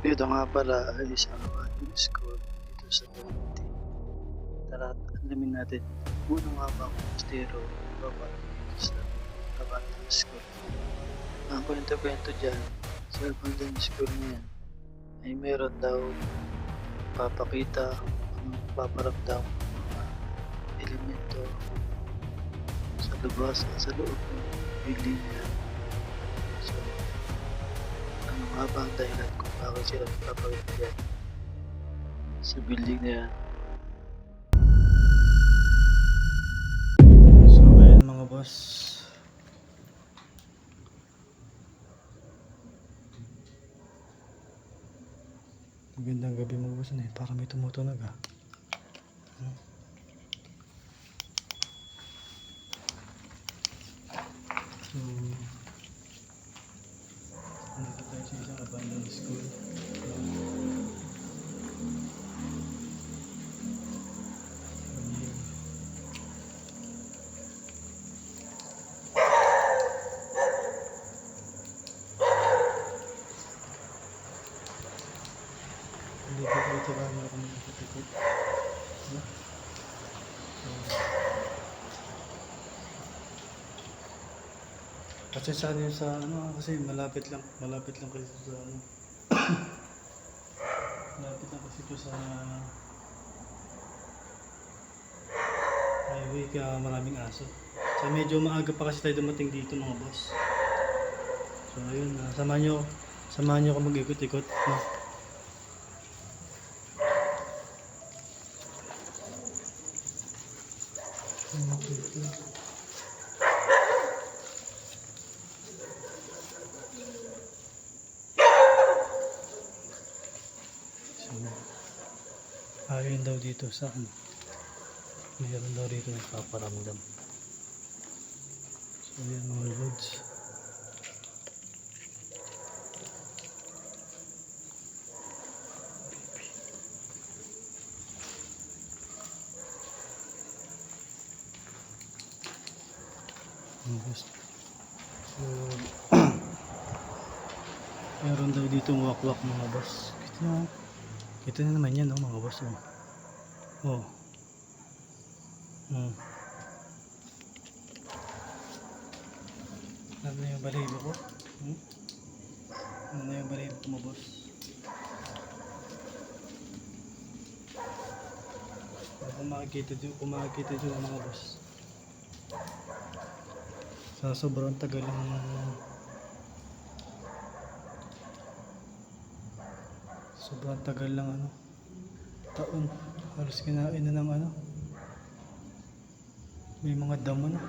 Ito nga pala ay isang abandoned school dito sa Cavite. Tara at alamin natin kung ano nga ba ang mistero baba dito sa abandoned school. Ang kwento-kwento dyan sa abandoned school na yan ay meron daw papakita ang paparamdam ng mga elemento sa labas at sa loob ng building na yan. So, ano nga ba ang dahilan kung bakit sila nagpapakita dyan sa building na yan? So ayan mga boss, magandang gabi mga boss. Para may tumutunog ah. So nandito tayo sa isang abandoned school. Dito ba meron kami ikot-ikot? Kasi saan yun sa ano, kasi malapit lang kasi sa ano. Malapit lang kasi ito sa highway, kaya maraming aso. So medyo maaga pa kasi tayo dumating dito mga boss. So ayun, samahan nyo ako mag-ikot-ikot, no? Ayun daw dito sa ano, mayroon daw dito nagpaparamdam. So ayan mga loads. So meron daw dito wakwak mga boss. Ito na naman yan, mga boss. Ano na yung balahibo ko? Ano na yung balahibo ko mga boss? Kung makikita dito mga boss, sa sobrang tagal ng ano, taon, halos kinain na ng ano, may mga damo na.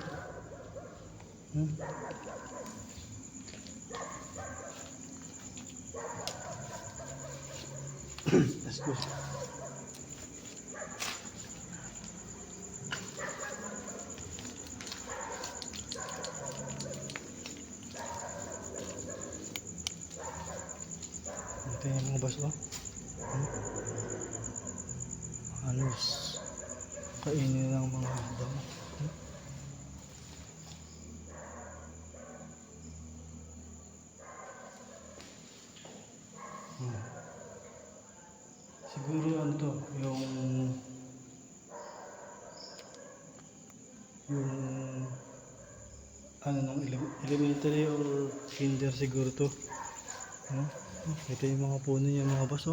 Let's go. Ito yung mga boss, halos kainin ng mga damo. Siguro ano to, yung ano ng elementary or kinder siguro to. Ito yung mga puno niya mga boss.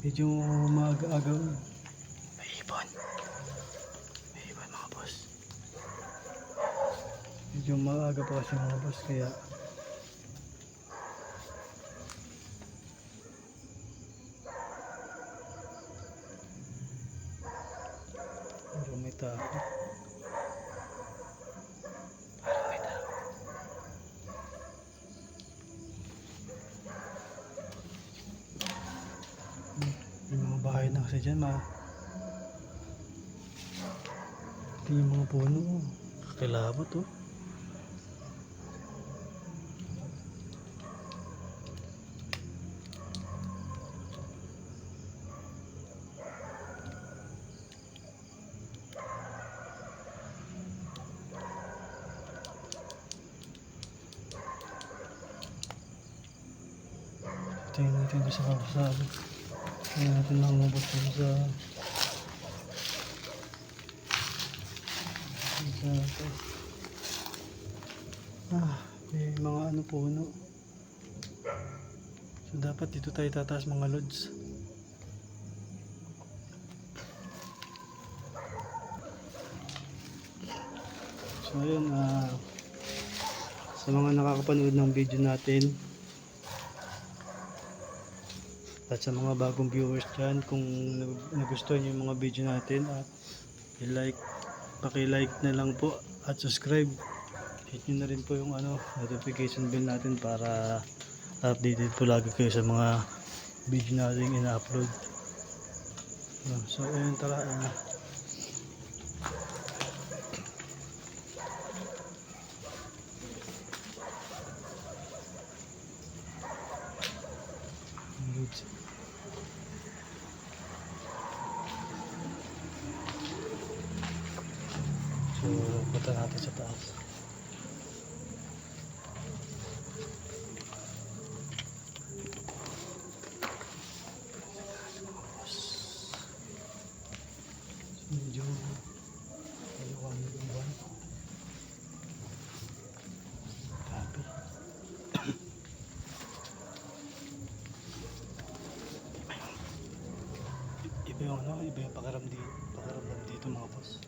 Medyo maaga-aga. May ibon mga boss. Medyo maaga pa kasi mga boss, kaya medyo may tao. Yung mga bahay na kasi dyan, ito yung mga puno, kakilabot Tingnan natin doon sa kabusado. Tingnan natin lang umabot doon sa... may mga ano puno. So dapat dito tayo tataas mga lods. So ayun, sa mga nakakapanood ng video natin at sa mga bagong viewers dyan, kung nagustuhan nyo yung mga video natin, paki-like na lang po at subscribe. Hit nyo na rin po yung notification bell natin para updated po lagi kayo sa mga video natin ina-upload. So ayun, tara. So punta natin sa taas. Medyo kami yung buwan. Grabe. Iba yung pakaramdam dito mga boss.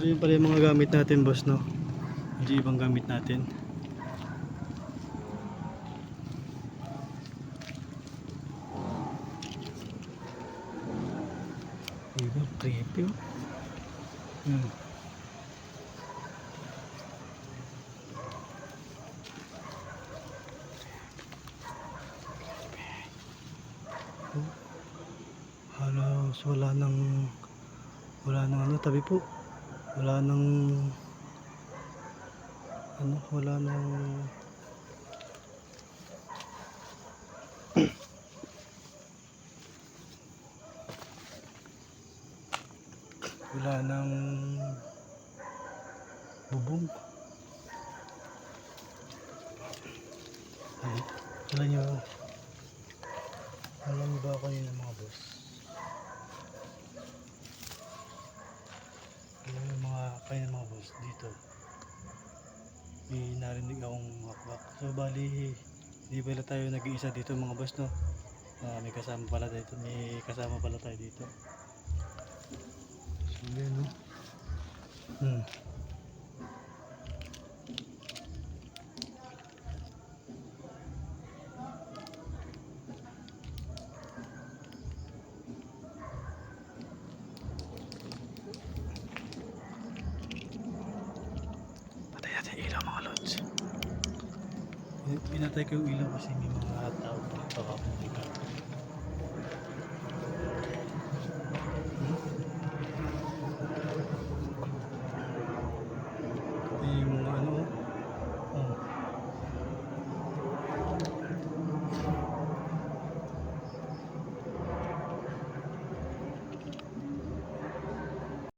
Yun pala yung mga gamit natin boss, no? Hindi ibang gamit natin. Iba, creepy oh. Halos wala nang tabi po. Wala nang wala nang bubong. Alam niyo ba kanina mga boss? Mga boss dito may narinig akong wakwak. So bali hindi pala tayo nag-iisa dito mga boss, no? May kasama pala tayo dito. So yun, no? Ilaw mga lods. Pinatay ko yung ilaw kasi may mga tao dito.